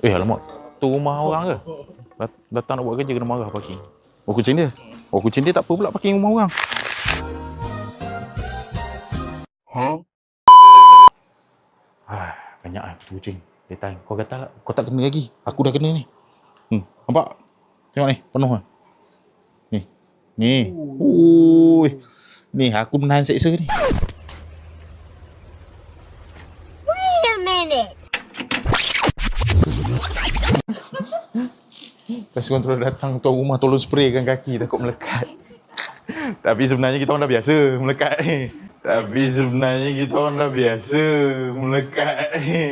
Alamak. Tu rumah orang ke? Datang nak buat kerja kena marah parking. Oh, kucing dia? Oh, kucing dia tak apa pula parking rumah orang. Banyak lah kucing. Datang. Kau kata lah. Kau tak kena lagi. Aku dah kena ni. Nampak? Tengok ni. Penuh lah. Ni. Ui. Ni aku menahan seksa ni. Wait a minute. Pest control datang tuan rumah tolong spraykan kaki takut melekat. Tapi sebenarnya kita orang dah biasa melekat ni. Tapi sebenarnya kita orang dah biasa melekat ni.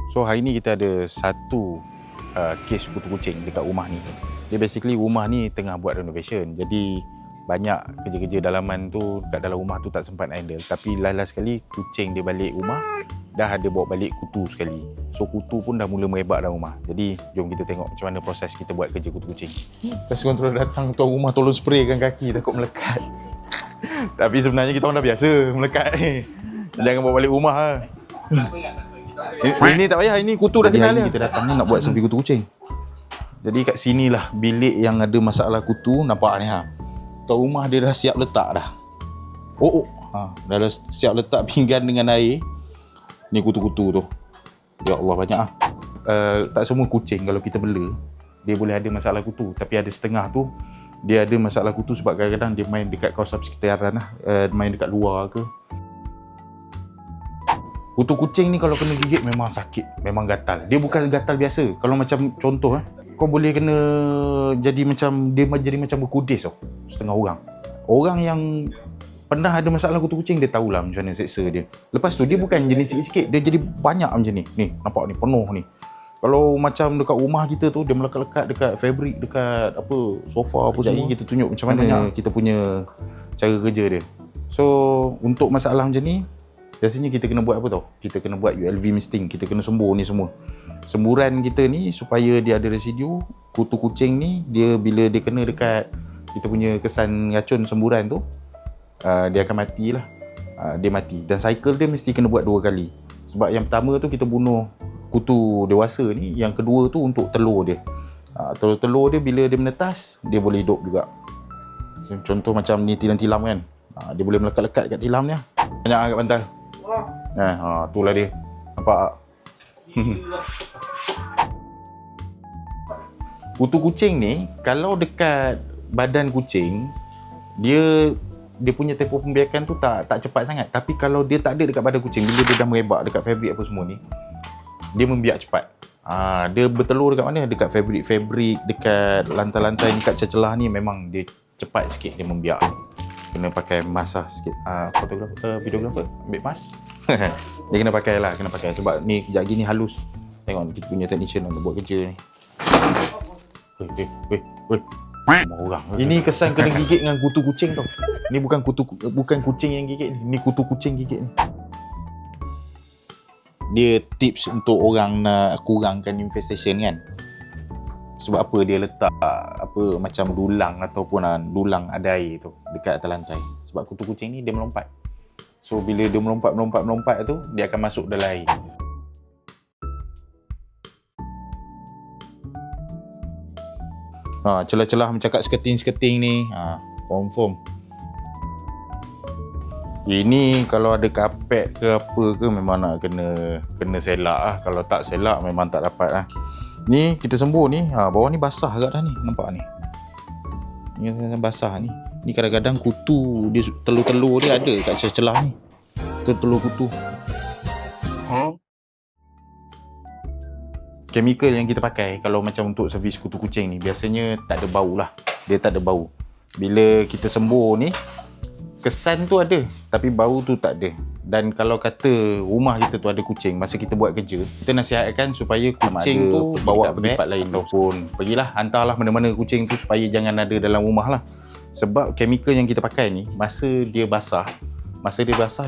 So hari ni kita ada satu kes kutu kucing dekat rumah ni. Dia basically rumah ni tengah buat renovation. Jadi banyak kerja-kerja dalaman tu kat dalam rumah tu tak sempat handle. Tapi last sekali kucing dia balik rumah dah ada bawa balik kutu sekali. So kutu pun dah mula merebak dalam rumah. Jadi jom kita tengok macam mana proses kita buat kerja kutu kucing. Pest control datang tuan rumah tolong spraykan kaki takut melekat. Tapi sebenarnya kita orang dah biasa melekat ni. Jangan bawa balik rumah lah. Ini tak payah, ini kutu dah tinggal ni. Kita datang ni nak buat selfie kutu kucing. Jadi kat sinilah bilik yang ada masalah kutu. Nampak ni ha. Tuan rumah dia dah siap letak dah. Dah siap letak pinggan dengan air. Ni kutu-kutu tu. Ya Allah, banyak ah. Tak semua kucing kalau kita bela dia boleh ada masalah kutu. Tapi ada setengah tu dia ada masalah kutu sebab kadang-kadang dia main dekat kawasan persekitaran lah. Main dekat luar ke. Kutu kucing ni kalau kena gigit memang sakit, memang gatal. Dia bukan gatal biasa. Kalau macam contoh kau boleh kena jadi macam dia jadi macam berkudis tau. Setengah orang. Orang yang pernah ada masalah kutu kucing dia tahulah macam mana seksa dia. Lepas tu dia bukan jenis sikit-sikit, dia jadi banyak macam ni. Ni, nampak ni penuh ni. Kalau macam dekat rumah kita tu dia melekat-lekat dekat fabric, dekat apa sofa apa semua. Kita tunjuk macam mana kita punya cara kerja dia. So, untuk masalah macam ni biasanya kita kena buat apa tau? Kita kena buat ULV misting. Kita kena sembur ni semua. Semburan kita ni supaya dia ada residu. Kutu kucing ni dia bila dia kena dekat kita punya kesan racun semburan tu, dia akan matilah. Dia mati. Dan cycle dia mesti kena buat 2 kali. Sebab yang pertama tu kita bunuh kutu dewasa ni. Yang kedua tu untuk telur dia. Telur-telur dia bila dia menetas, dia boleh hidup juga. Contoh macam ni tilam-tilam kan. Dia boleh melekat-lekat kat tilam ni. Banyak kat bantal. Itulah dia. Nampak tak? Kutu kucing ni kalau dekat badan kucing dia punya tempoh pembiakan tu tak cepat sangat. Tapi kalau dia tak ada dekat badan kucing, bila dia dah merebak dekat fabrik apa semua ni, dia membiak cepat. Dia bertelur dekat mana? Dekat fabrik, dekat lantai-lantai ni, kat celah ni memang dia cepat sikit dia membiak. Kena pakai mask lah sikit. Videographer ambil mask. Dia kena pakai lah, sebab ni kejap lagi ni halus. Tengok kita punya technician nak buat kerja ni. Orang. Ini kesan kena gigit dengan kutu kucing tau. Ni bukan kucing yang gigit ni. Ni kutu kucing gigit ni. Dia tips untuk orang nak kurangkan infestation kan. Sebab apa dia letak macam dulang ataupun dulang ada air tu dekat atas lantai. Sebab kutu kucing ni dia melompat. So bila dia melompat tu dia akan masuk dalam air. Celah-celah macam kat seketing ni, confirm. Ini kalau ada kapet ke apa ke memang nak kena selak lah. Kalau tak selak memang tak dapat lah. Ni kita sembur ni, bawah ni basah agak dah ni, nampak ni. Ni basah ni. Ni kadang-kadang kutu dia, telur-telur dia ada kat celah ni. Telur kutu. Chemical yang kita pakai kalau macam untuk servis kutu kucing ni biasanya tak ada bau lah. Dia tak ada bau. Bila kita sembur ni, kesan tu ada tapi bau tu tak ada. Dan kalau kata rumah kita tu ada kucing, masa kita buat kerja, kita nasihatkan supaya kucing tu bawa pergi tempat lain ataupun pergilah hantarlah mana-mana kucing tu supaya jangan ada dalam rumah lah. Sebab chemical yang kita pakai ni masa dia basah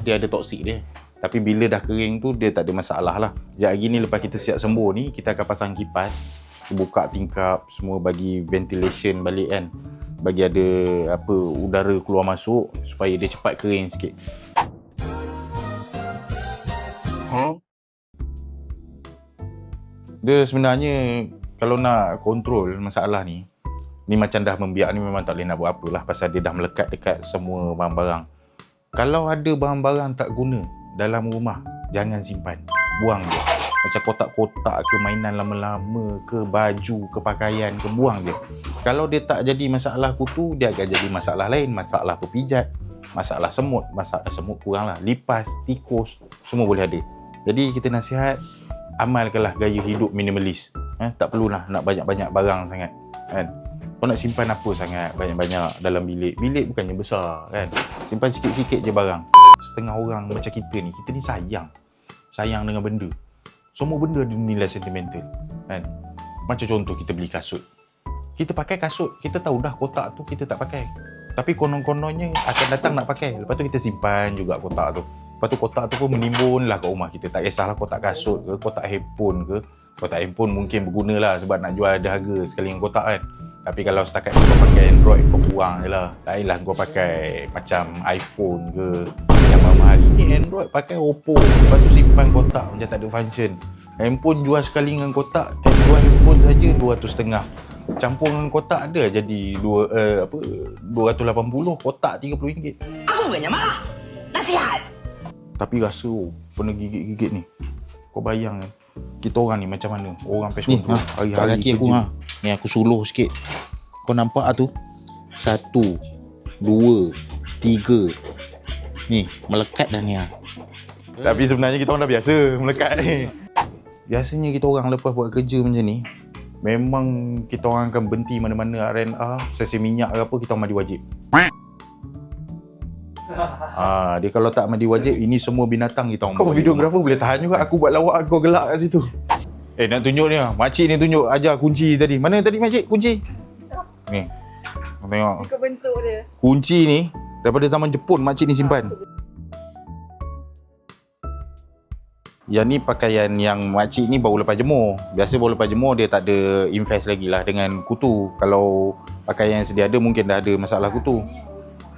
dia ada toksik dia. Tapi bila dah kering tu dia tak ada masalah lah. Sekejap lagi ni lepas kita siap sembur ni, kita akan pasang kipas, buka tingkap semua bagi ventilation balik kan. Bagi ada udara keluar masuk supaya dia cepat kering sikit. Dia sebenarnya kalau nak kontrol masalah ni macam dah membiak ni memang tak boleh nak buat apa lah pasal dia dah melekat dekat semua barang-barang. Kalau ada barang-barang tak guna dalam rumah, jangan simpan. Buang je. Macam kotak-kotak ke, mainan lama-lama ke, baju ke, pakaian ke, buang je. Kalau dia tak jadi masalah kutu, dia akan jadi masalah lain. Masalah pepijat, masalah semut kurang lah, lipas, tikus, semua boleh ada. Jadi kita nasihat, amalkanlah gaya hidup minimalis. Tak perlulah nak banyak-banyak barang sangat, kan? Kau nak simpan apa sangat banyak-banyak dalam bilik? Bilik bukannya besar, kan? Simpan sikit-sikit je barang. Setengah orang macam kita ni sayang dengan benda. Semua benda ada nilai sentimental, kan? Macam contoh kita beli kasut. Kita pakai kasut, kita tahu dah kotak tu kita tak pakai. Tapi konon-kononnya akan datang nak pakai. Lepas tu kita simpan juga kotak tu. Lepas tu kotak tu pun menimbun lah kat rumah kita. Tak kisahlah kotak kasut ke, kotak handphone ke. Kotak handphone mungkin berguna lah sebab nak jual ada harga sekali dengan kotak, kan. Tapi kalau setakat kau pakai Android, kau buang je lah. Tak payahlah kau pakai macam iPhone ke yang mahal. Ini Android pakai Oppo. Lepas tu simpan kotak macam tak ada function. Handphone jual sekali dengan kotak. Jual handphone saja 200.5. Campur dengan kotak ada jadi 280, kotak RM30. Aku bukannya marah. Nasihat. Tapi rasa pernah gigit-gigit ni. Kau bayang kan, kita orang ni macam mana? Orang pest control. Hari-hari kaki aku ni aku suluh sikit. Kau nampak tu? 1, 2, 3. Ni melekat dah ni . Tapi sebenarnya kita orang dah biasa melekat ni. Biasanya kita orang lepas buat kerja macam ni, memang kita orang akan berhenti mana-mana R&R, sesi minyak ke apa, kita orang mandi wajib. Dia kalau tak mandi wajib, ini semua binatang kita orang. Kau videographer boleh tahan juga aku buat lawak kau gelak kat situ. Nak tunjuk ni lah. Makcik ni tunjuk ajar kunci tadi. Mana tadi makcik kunci? Ni. Kau tengok. Ikut bentuk dia. Kunci ni daripada zaman Jepun makcik ni simpan. Yang ni pakaian yang makcik ni baru lepas jemur. Biasa baru lepas jemur dia tak ada invest lagi lah dengan kutu. Kalau pakaian yang sedia ada mungkin dah ada masalah kutu.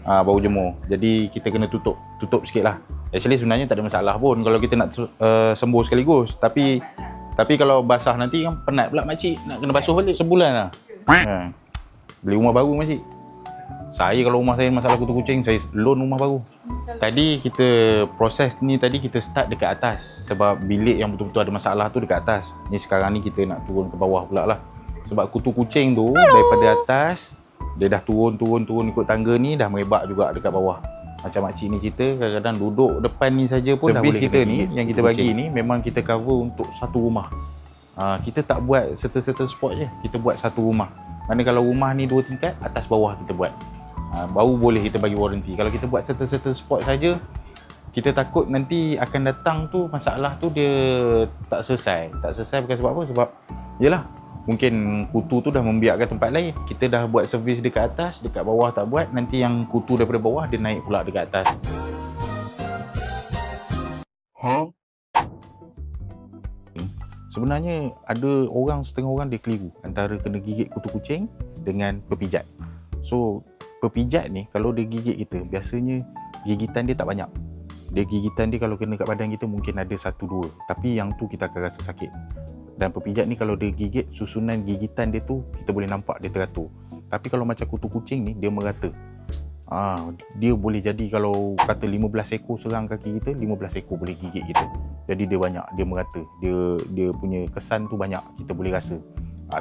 Baru jemur. Jadi kita kena tutup sikit lah. Actually sebenarnya tak ada masalah pun kalau kita nak sembuh sekaligus. Tapi kalau basah nanti kan penat pula makcik. Nak kena basuh balik sebulan lah. Beli rumah baru makcik. Saya kalau rumah saya masalah kutu kucing, saya loan rumah baru. Tadi kita proses ni, tadi kita start dekat atas. Sebab bilik yang betul-betul ada masalah tu dekat atas. Ni sekarang ni kita nak turun ke bawah pula lah. Sebab kutu kucing tu daripada atas, dia dah turun ikut tangga ni, dah merebak juga dekat bawah. Macam makcik ni cerita, kadang-kadang duduk depan ni saja pun dah boleh. Servis kita ni, yang kita bagi ni, memang kita cover untuk satu rumah. Kita tak buat certain spot je, kita buat satu rumah. Mana kalau rumah ni 2 tingkat, atas bawah kita buat. Baru boleh kita bagi warranty. Kalau kita buat certain spot saja, kita takut nanti akan datang tu masalah tu dia tak selesai. Tak selesai bukan sebab apa? Sebab yelah, mungkin kutu tu dah membiarkan tempat lain. Kita dah buat servis dekat atas, dekat bawah tak buat. Nanti yang kutu daripada bawah dia naik pula dekat atas. Sebenarnya ada setengah orang dia keliru antara kena gigit kutu kucing dengan pepijat. So pepijat ni kalau dia gigit kita, biasanya gigitan dia tak banyak. Dia gigitan dia kalau kena kat badan kita mungkin ada 1-2. Tapi yang tu kita akan rasa sakit. Dan pepijat ni kalau dia gigit, susunan gigitan dia tu kita boleh nampak dia teratur. Tapi kalau macam kutu kucing ni, dia merata. Dia boleh jadi kalau kata 15 ekor serang kaki kita, 15 ekor boleh gigit kita. Jadi dia banyak, dia merata. Dia punya kesan tu banyak, kita boleh rasa.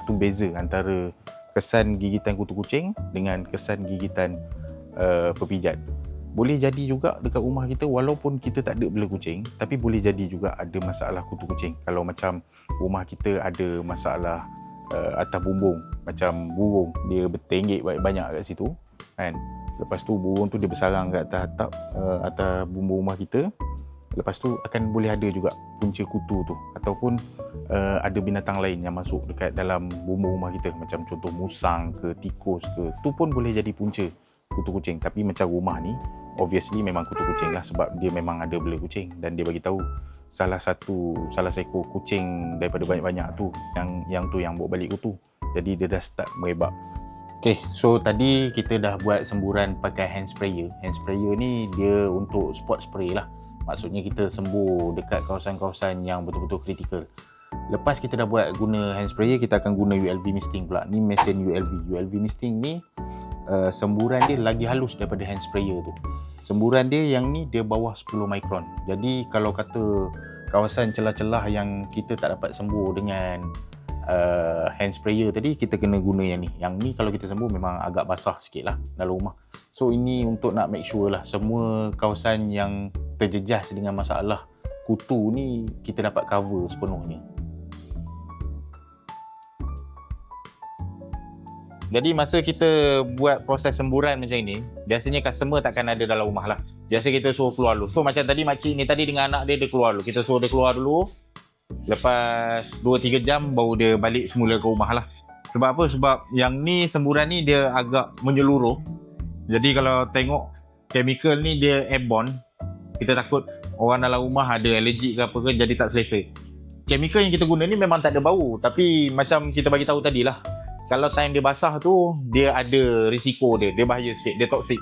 Tu beza antara kesan gigitan kutu kucing dengan kesan gigitan pepijat. Boleh jadi juga dekat rumah kita, walaupun kita tak ada bela kucing, tapi boleh jadi juga ada masalah kutu kucing. Kalau macam rumah kita ada masalah atas bumbung, macam burung dia bertenggek banyak kat situ, kan. Lepas tu burung tu dia bersarang kat atas atap, atas bumbung rumah kita. Lepas tu akan boleh ada juga punca kutu tu, ataupun ada binatang lain yang masuk dekat dalam bumbung rumah kita, macam contoh musang ke, tikus ke, tu pun boleh jadi punca kutu kucing. Tapi macam rumah ni obviously memang kutu kucing lah, sebab dia memang ada bela kucing dan dia bagi tahu salah seekor kucing daripada banyak-banyak tu yang bawa balik kutu. Jadi dia dah start merebak. Okay, so tadi kita dah buat semburan pakai hand sprayer. Hand sprayer ni dia untuk spot spray lah. Maksudnya kita sembuh dekat kawasan-kawasan yang betul-betul kritikal. Lepas kita dah buat guna hand sprayer, kita akan guna ULV misting pula. Ni mesin ULV. ULV misting ni semburan dia lagi halus daripada hand sprayer tu. Semburan dia yang ni dia bawah 10 mikron. Jadi kalau kata kawasan celah-celah yang kita tak dapat sembuh dengan hand sprayer tadi, kita kena guna yang ni. Yang ni kalau kita sembuh memang agak basah sikit lah dalam rumah. So ini untuk nak make sure lah semua kawasan yang terjejas dengan masalah kutu ni kita dapat cover sepenuhnya. Jadi masa kita buat proses semburan macam ni, biasanya customer takkan ada dalam rumah lah. Biasa kita suruh keluar dulu. So macam tadi makcik ni tadi dengan anak dia, dia keluar dulu. Kita suruh dia keluar dulu. Lepas 2-3 jam baru dia balik semula ke rumah lah. Sebab apa? Sebab yang ni semburan ni dia agak menyeluruh. Jadi kalau tengok chemical ni dia airborne, kita takut orang dalam rumah ada alergik ke apa ke, jadi tak selesa. Chemical yang kita guna ni memang tak ada bau. Tapi macam kita bagi tahu tadi lah, kalau time dia basah tu, dia ada risiko dia. Dia bahaya sikit, dia toxic.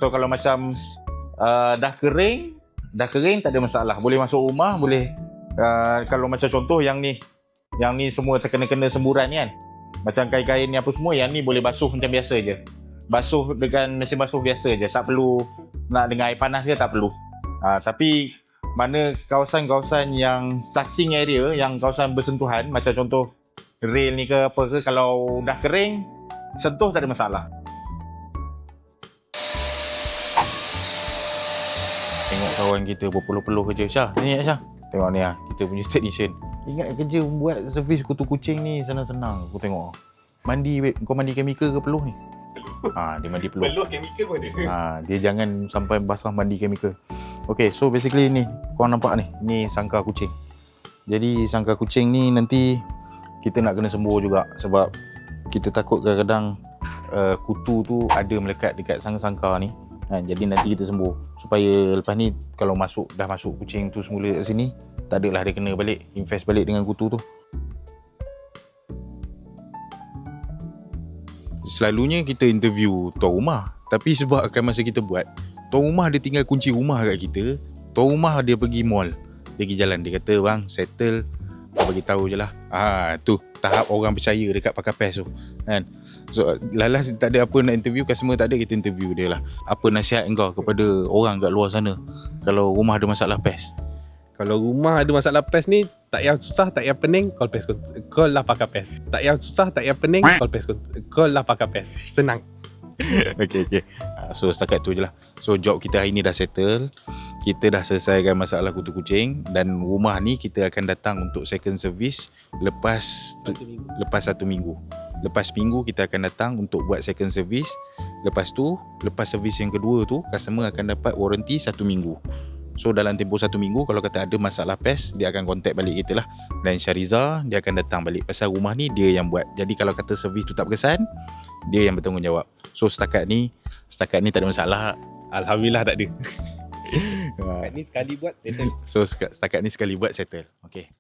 So kalau macam dah kering tak ada masalah. Boleh masuk rumah, boleh. Kalau macam contoh yang ni semua terkena-kena semburan ni kan. Macam kain-kain ni apa semua, yang ni boleh basuh macam biasa je. Basuh dengan mesin basuh biasa je. Tak perlu nak dengan air panas ke, tak perlu. Tapi mana kawasan-kawasan yang touching area, yang kawasan bersentuhan, macam contoh rail ni ke apa ke, kalau dah kering sentuh tak ada masalah. Tengok kawan kita berpeluh-peluh kerja. Syah, ni Syah. Tengok ni lah, kita punya technician. Ingat kerja buat servis kutu kucing ni senang-senang. Aku tengok. Mandi babe, kau mandi chemical ke peluh ni? Dia mandi peluh. Peluh chemical pun ada. Dia jangan sampai basah mandi chemical. Okay, so basically ni, kau nampak ni, ni sangkar kucing. Jadi sangkar kucing ni nanti kita nak kena sembuh juga sebab kita takut kadang-kadang kutu tu ada melekat dekat sangkar-sangkar ni. Jadi nanti kita sembuh supaya lepas ni kalau dah masuk kucing tu semula kat sini, tak adalah dia kena balik, infest balik dengan kutu tu. Selalunya kita interview tuan rumah, tapi sebab akan masa kita buat, tuan rumah dia tinggal kunci rumah kat kita. Tuan rumah dia pergi mall, dia pergi jalan, dia kata bang settle, bagi tahu je lah. Tu tahap orang percaya dekat pakar PES tu kan. So lalas tak ada apa nak interview customer, tak ada, kita interview dia lah. Apa nasihat engkau kepada orang kat luar sana kalau rumah ada masalah PES? Kalau rumah ada masalah PES ni, tak payah susah, tak payah pening, call lah pakar PES. Tak payah susah, tak payah pening, call lah pakar PES. Senang. Okay. So setakat tu je lah. So job kita hari ni dah settle. Kita dah selesaikan masalah kutu kucing. Dan rumah ni kita akan datang untuk second service lepas 1 minggu. Lepas minggu kita akan datang untuk buat second service. Lepas tu, lepas servis yang kedua tu, customer akan dapat warranty 1 minggu. So dalam tempoh 1 minggu, kalau kata ada masalah PES, dia akan contact balik kita lah. Dan Syariza, dia akan datang balik. Pasal rumah ni dia yang buat. Jadi kalau kata servis tu tak berkesan, dia yang bertanggungjawab. So setakat ni tak ada masalah. Alhamdulillah tak ada. Setakat ni sekali buat settle. So setakat ni sekali buat settle. Okay.